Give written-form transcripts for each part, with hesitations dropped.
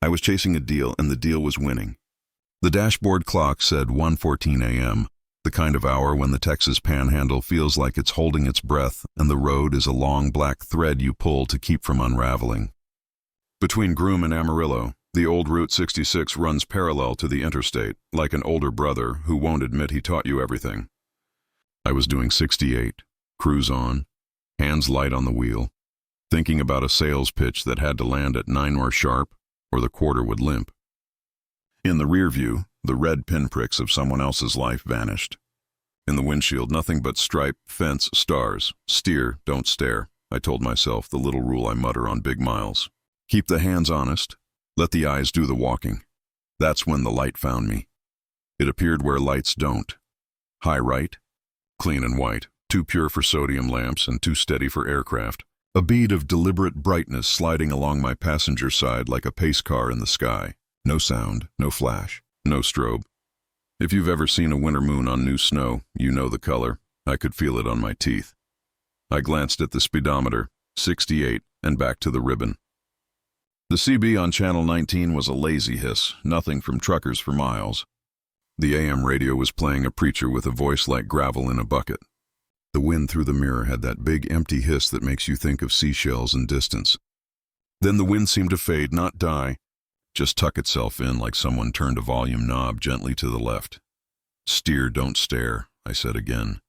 I was chasing a deal, and the deal was winning. The dashboard clock said 1:14 a.m., the kind of hour when the Texas Panhandle feels like it's holding its breath and the road is a long black thread you pull to keep from unraveling. Between Groom and Amarillo, the old Route 66 runs parallel to the interstate, like an older brother who won't admit he taught you everything. I was doing 68, cruise on, hands light on the wheel, thinking about a sales pitch that had to land at 9 or sharp, or the quarter would limp. In the rear view, the red pinpricks of someone else's life vanished. In the windshield, nothing but stripe, fence, stars. Steer, don't stare. I told myself, the little rule I mutter on big miles. Keep the hands honest. Let the eyes do the walking. That's when the light found me. It appeared where lights don't. High right, clean and white, too pure for sodium lamps and too steady for aircraft. A bead of deliberate brightness sliding along my passenger side like a pace car in the sky. No sound, no flash, no strobe. If you've ever seen a winter moon on new snow, you know the color. I could feel it on my teeth. I glanced at the speedometer, 68, and back to the ribbon. The CB on Channel 19 was a lazy hiss, nothing from truckers for miles. The AM radio was playing a preacher with a voice like gravel in a bucket. The wind through the mirror had that big empty hiss that makes you think of seashells and distance. Then the wind seemed to fade, not die, just tuck itself in like someone turned a volume knob gently to the left. Steer, don't stare, I said again,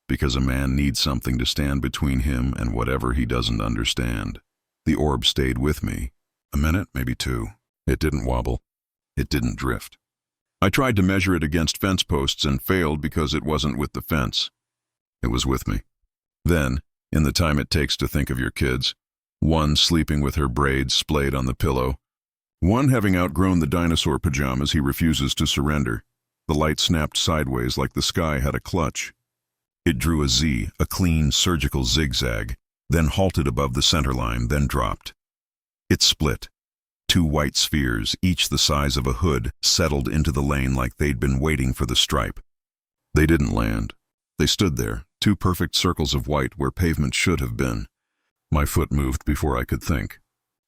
because a man needs something to stand between him and whatever he doesn't understand. The orb stayed with me. A minute, maybe 2. It didn't wobble. It didn't drift. I tried to measure it against fence posts and failed because it wasn't with the fence. It was with me. Then, in the time it takes to think of your kids, one sleeping with her braids splayed on the pillow, one having outgrown the dinosaur pajamas he refuses to surrender. The light snapped sideways like the sky had a clutch. It drew a Z, a clean, surgical zigzag, then halted above the centerline, then dropped. It split. 2 white spheres, each the size of a hood, settled into the lane like they'd been waiting for the stripe. They didn't land. They stood there, 2 perfect circles of white where pavement should have been. My foot moved before I could think.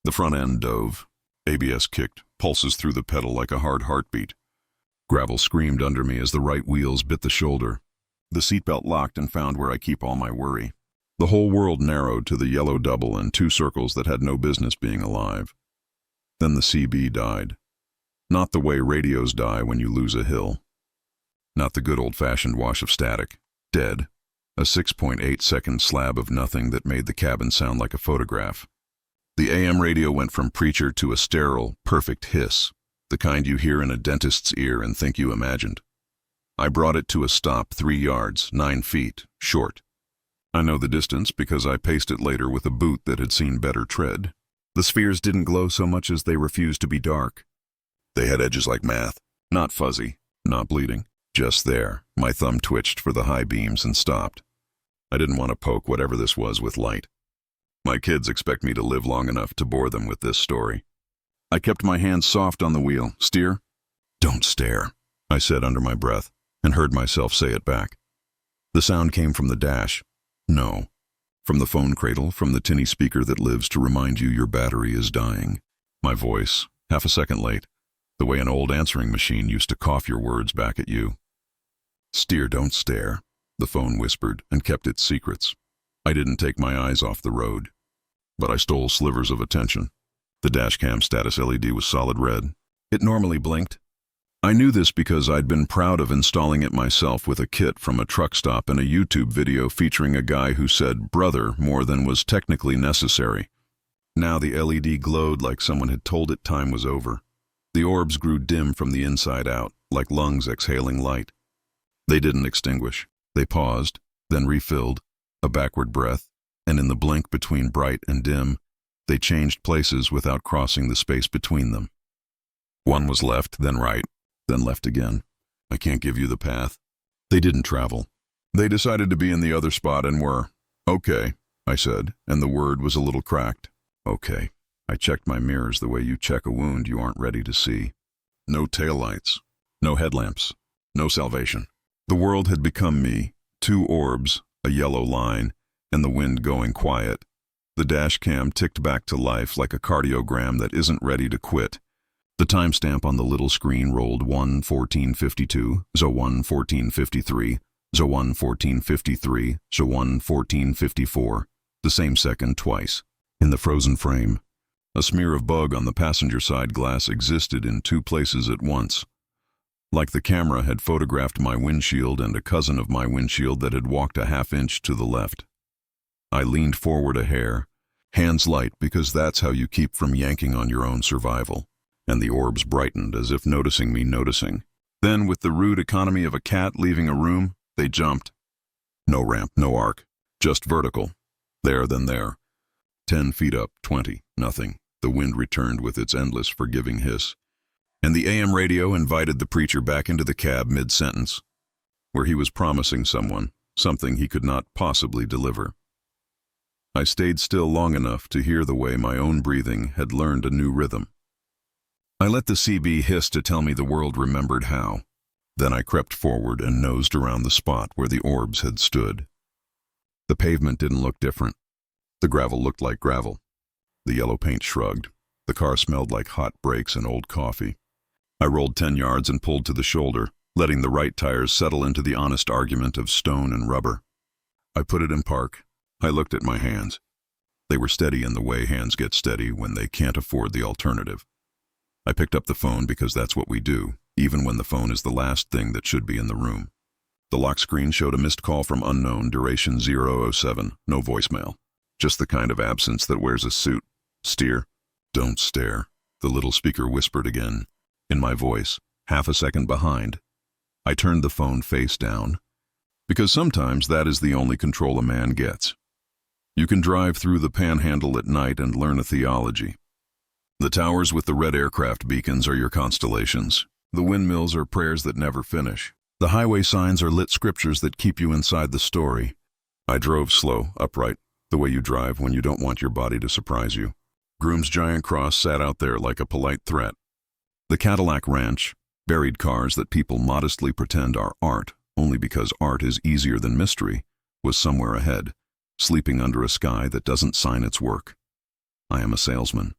The front end dove. ABS kicked, pulses through the pedal like a hard heartbeat. Gravel screamed under me as the right wheels bit the shoulder. The seatbelt locked and found where I keep all my worry. The whole world narrowed to the yellow double and 2 circles that had no business being alive. Then the CB died. Not the way radios die when you lose a hill. Not the good old-fashioned wash of static. Dead. A 6.8-second slab of nothing that made the cabin sound like a photograph. The AM radio went from preacher to a sterile, perfect hiss, the kind you hear in a dentist's ear and think you imagined. I brought it to a stop 3 yards, 9 feet, short. I know the distance because I paced it later with a boot that had seen better tread. The spheres didn't glow so much as they refused to be dark. They had edges like math, not fuzzy, not bleeding, just there. My thumb twitched for the high beams and stopped. I didn't want to poke whatever this was with light. My kids expect me to live long enough to bore them with this story. I kept my hands soft on the wheel. Steer? Don't stare, I said under my breath, and heard myself say it back. The sound came from the dash. No. From the phone cradle, from the tinny speaker that lives to remind you your battery is dying. My voice, half a second late, the way an old answering machine used to cough your words back at you. Steer, don't stare, the phone whispered, and kept its secrets. I didn't take my eyes off the road. But I stole slivers of attention. The dashcam status LED was solid red. It normally blinked. I knew this because I'd been proud of installing it myself with a kit from a truck stop and a YouTube video featuring a guy who said "brother" more than was technically necessary. Now the LED glowed like someone had told it time was over. The orbs grew dim from the inside out, like lungs exhaling light. They didn't extinguish. They paused, then refilled, a backward breath, and in the blink between bright and dim, they changed places without crossing the space between them. One was left, then right, then left again. I can't give you the path. They didn't travel. They decided to be in the other spot and were. Okay, I said, and the word was a little cracked. Okay. I checked my mirrors the way you check a wound you aren't ready to see. No taillights, no headlamps, no salvation. The world had become me, 2 orbs, a yellow line, and the wind going quiet. The dash cam ticked back to life like a cardiogram that isn't ready to quit, The timestamp on the little screen rolled 1:14:52, zo1:14:53, zo1:14:53, zo1:14:54, the same second twice. In the frozen frame, a smear of bug on the passenger side glass existed in two places at once. Like the camera had photographed my windshield and a cousin of my windshield that had walked a half-inch to the left. I leaned forward a hair, hands light because that's how you keep from yanking on your own survival, and the orbs brightened as if noticing me noticing. Then, with the rude economy of a cat leaving a room, they jumped. No ramp, no arc, just vertical. There, then there. 10 feet up, 20, nothing. The wind returned with its endless forgiving hiss, and the AM radio invited the preacher back into the cab mid-sentence, where he was promising someone something he could not possibly deliver. I stayed still long enough to hear the way my own breathing had learned a new rhythm. I let the CB hiss to tell me the world remembered how. Then I crept forward and nosed around the spot where the orbs had stood. The pavement didn't look different. The gravel looked like gravel. The yellow paint shrugged. The car smelled like hot brakes and old coffee. I rolled 10 yards and pulled to the shoulder, letting the right tires settle into the honest argument of stone and rubber. I put it in park. I looked at my hands. They were steady in the way hands get steady when they can't afford the alternative. I picked up the phone because that's what we do, even when the phone is the last thing that should be in the room. The lock screen showed a missed call from unknown, duration 007, no voicemail. Just the kind of absence that wears a suit. Steer. Don't stare, the little speaker whispered again, in my voice, half a second behind. I turned the phone face down, because sometimes that is the only control a man gets. You can drive through the Panhandle at night and learn a theology. The towers with the red aircraft beacons are your constellations. The windmills are prayers that never finish. The highway signs are lit scriptures that keep you inside the story. I drove slow, upright, the way you drive when you don't want your body to surprise you. Groom's giant cross sat out there like a polite threat. The Cadillac Ranch, buried cars that people modestly pretend are art, only because art is easier than mystery, was somewhere ahead, sleeping under a sky that doesn't sign its work. I am a salesman.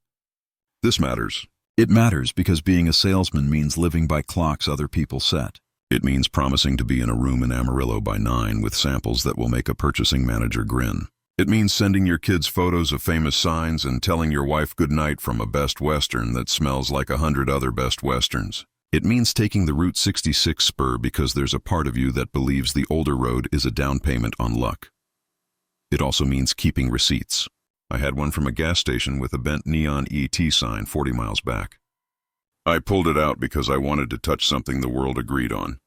This matters. It matters because being a salesman means living by clocks other people set. It means promising to be in a room in Amarillo by 9 with samples that will make a purchasing manager grin. It means sending your kids photos of famous signs and telling your wife goodnight from a Best Western that smells like 100 other Best Westerns. It means taking the Route 66 spur because there's a part of you that believes the older road is a down payment on luck. It also means keeping receipts. I had one from a gas station with a bent neon ET sign 40 miles back. I pulled it out because I wanted to touch something the world agreed on.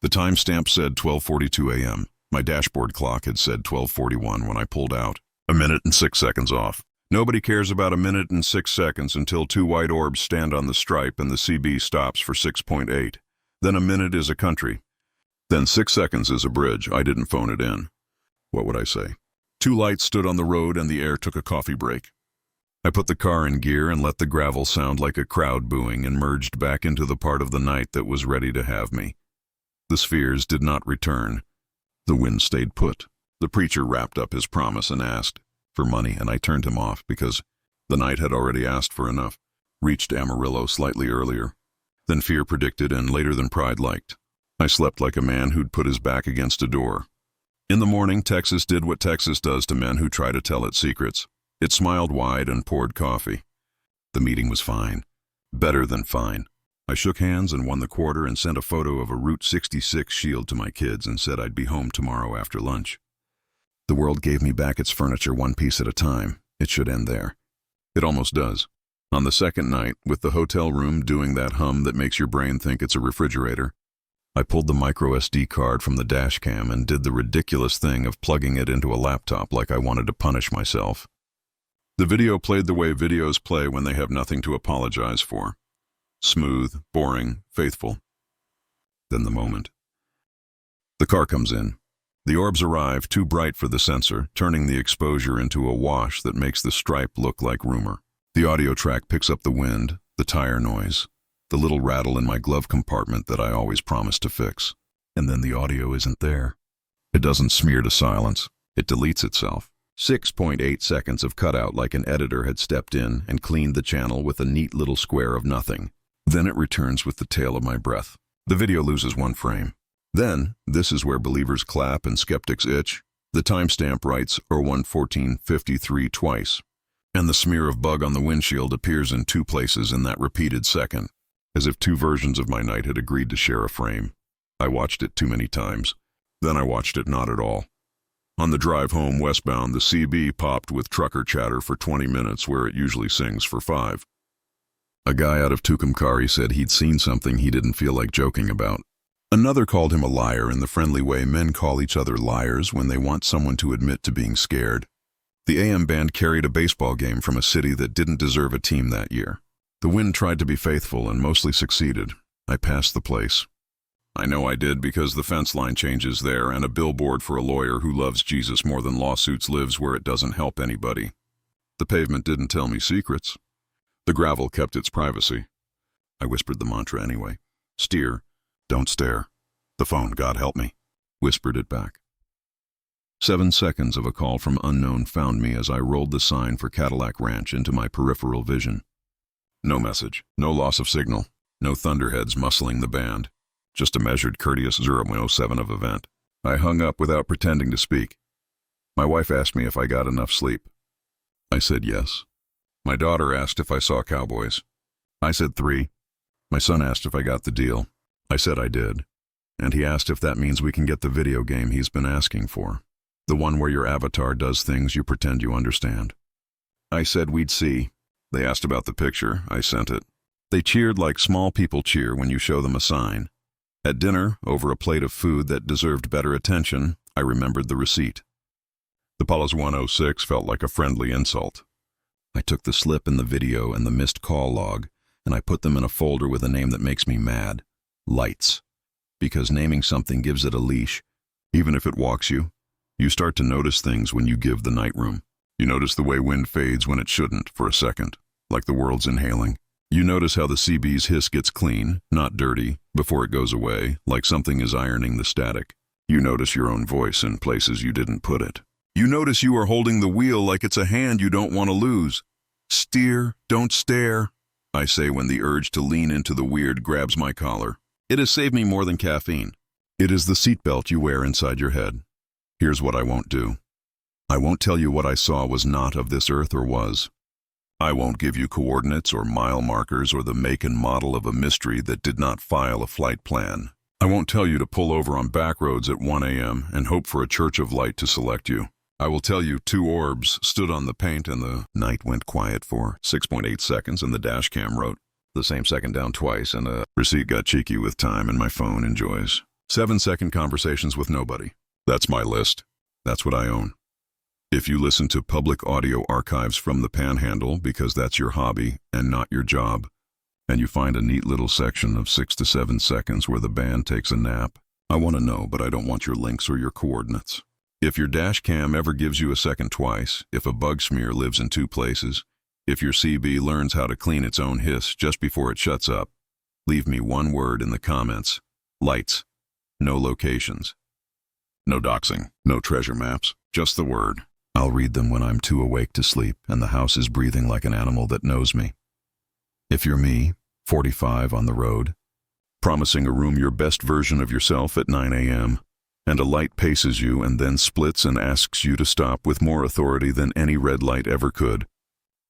The timestamp said 12:42 a.m. My dashboard clock had said 12:41 when I pulled out. A minute and 6 seconds off. Nobody cares about a minute and 6 seconds until two white orbs stand on the stripe and the CB stops for 6.8. Then a minute is a country. Then 6 seconds is a bridge. I didn't phone it in. What would I say? Two lights stood on the road and the air took a coffee break. I put the car in gear and let the gravel sound like a crowd booing and merged back into the part of the night that was ready to have me. The spheres did not return. The wind stayed put. The preacher wrapped up his promise and asked for money, and I turned him off because the night had already asked for enough. Reached Amarillo slightly earlier than fear predicted and later than pride liked. I slept like a man who'd put his back against a door. In the morning, Texas did what Texas does to men who try to tell its secrets. It smiled wide and poured coffee. The meeting was fine. Better than fine. I shook hands and won the quarter and sent a photo of a Route 66 shield to my kids and said I'd be home tomorrow after lunch. The world gave me back its furniture one piece at a time. It should end there. It almost does. On the second night, with the hotel room doing that hum that makes your brain think it's a refrigerator, I pulled the micro SD card from the Dashcam and did the ridiculous thing of plugging it into a laptop like I wanted to punish myself. The video played the way videos play when they have nothing to apologize for. Smooth, boring, faithful. Then the moment. The car comes in. The orbs arrive, too bright for the sensor, turning the exposure into a wash that makes the stripe look like rumor. The audio track picks up the wind, the tire noise, the little rattle in my glove compartment that I always promised to fix. And then the audio isn't there. It doesn't smear to silence. It deletes itself. 6.8 seconds of cutout like an editor had stepped in and cleaned the channel with a neat little square of nothing. Then it returns with the tail of my breath. The video loses 1 frame. Then, this is where believers clap and skeptics itch. The timestamp writes or 1:14:53 twice, and the smear of bug on the windshield appears in 2 places in that repeated second, as if 2 versions of my night had agreed to share a frame. I watched it too many times. Then I watched it not at all. On the drive home westbound, the CB popped with trucker chatter for 20 minutes where it usually sings for 5. A guy out of Tucumcari said he'd seen something he didn't feel like joking about. Another called him a liar in the friendly way men call each other liars when they want someone to admit to being scared. The AM band carried a baseball game from a city that didn't deserve a team that year. The wind tried to be faithful and mostly succeeded. I passed the place. I know I did because the fence line changes there and a billboard for a lawyer who loves Jesus more than lawsuits lives where it doesn't help anybody. The pavement didn't tell me secrets. The gravel kept its privacy. I whispered the mantra anyway. Steer, don't stare. The phone, God help me, whispered it back. 7 seconds of a call from unknown found me as I rolled the sign for Cadillac Ranch into my peripheral vision. No message, no loss of signal, no thunderheads muscling the band. Just a measured, courteous 0.07 of event. I hung up without pretending to speak. My wife asked me if I got enough sleep. I said yes. My daughter asked if I saw cowboys. I said 3. My son asked if I got the deal. I said I did. And he asked if that means we can get the video game he's been asking for. The one where your avatar does things you pretend you understand. I said we'd see. They asked about the picture. I sent it. They cheered like small people cheer when you show them a sign. At dinner, over a plate of food that deserved better attention, I remembered the receipt. The Paula's 106 felt like a friendly insult. I took the slip in the video and the missed call log, and I put them in a folder with a name that makes me mad. Lights. Because naming something gives it a leash. Even if it walks you, you start to notice things when you give the night room. You notice the way wind fades when it shouldn't for a second, like the world's inhaling. You notice how the CB's hiss gets clean, not dirty, before it goes away, like something is ironing the static. You notice your own voice in places you didn't put it. You notice you are holding the wheel like it's a hand you don't want to lose. Steer, don't stare, I say when the urge to lean into the weird grabs my collar. It has saved me more than caffeine. It is the seatbelt you wear inside your head. Here's what I won't do. I won't tell you what I saw was not of this earth or was. I won't give you coordinates or mile markers or the make and model of a mystery that did not file a flight plan. I won't tell you to pull over on back roads at 1 a.m. and hope for a church of light to select you. I will tell you 2 orbs stood on the paint and the night went quiet for 6.8 seconds and the Dashcam wrote the same second down twice and a receipt got cheeky with time and my phone enjoys. 7-second conversations with nobody. That's my list. That's what I own. If you listen to public audio archives from the Panhandle because that's your hobby and not your job, and you find a neat little section of 6 to 7 seconds where the band takes a nap, I want to know, but I don't want your links or your coordinates. If your Dashcam ever gives you a second twice, if a bug smear lives in 2 places, if your CB learns how to clean its own hiss just before it shuts up, leave me 1 word in the comments. Lights. No locations. No doxing. No treasure maps. Just the word. I'll read them when I'm too awake to sleep and the house is breathing like an animal that knows me. If you're me, 45 on the road, promising a room your best version of yourself at 9 a.m., and a light paces you and then splits and asks you to stop with more authority than any red light ever could.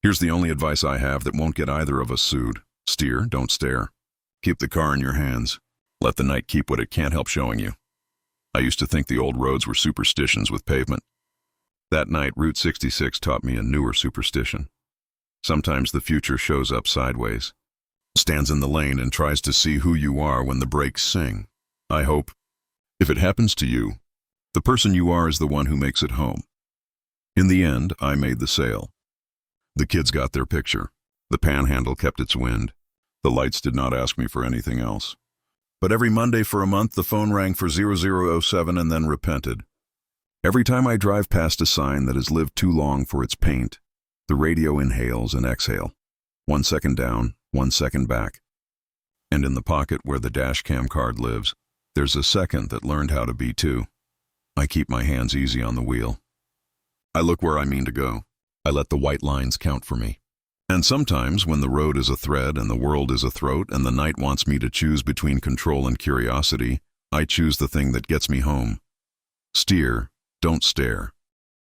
Here's the only advice I have that won't get either of us sued. Steer, don't stare. Keep the car in your hands. Let the night keep what it can't help showing you. I used to think the old roads were superstitions with pavement. That night, Route 66 taught me a newer superstition. Sometimes the future shows up sideways, stands in the lane and tries to see who you are when the brakes sing. I hope, if it happens to you, the person you are is the one who makes it home. In the end, I made the sale. The kids got their picture. The Panhandle kept its wind. The lights did not ask me for anything else. But every Monday for a month, the phone rang for 0007 and then repented. Every time I drive past a sign that has lived too long for its paint, the radio inhales and exhale. 1 second down, 1 second back. And in the pocket where the Dashcam card lives, there's a second that learned how to be too. I keep my hands easy on the wheel. I look where I mean to go. I let the white lines count for me. And sometimes, when the road is a thread and the world is a throat and the night wants me to choose between control and curiosity, I choose the thing that gets me home. Steer, don't stare.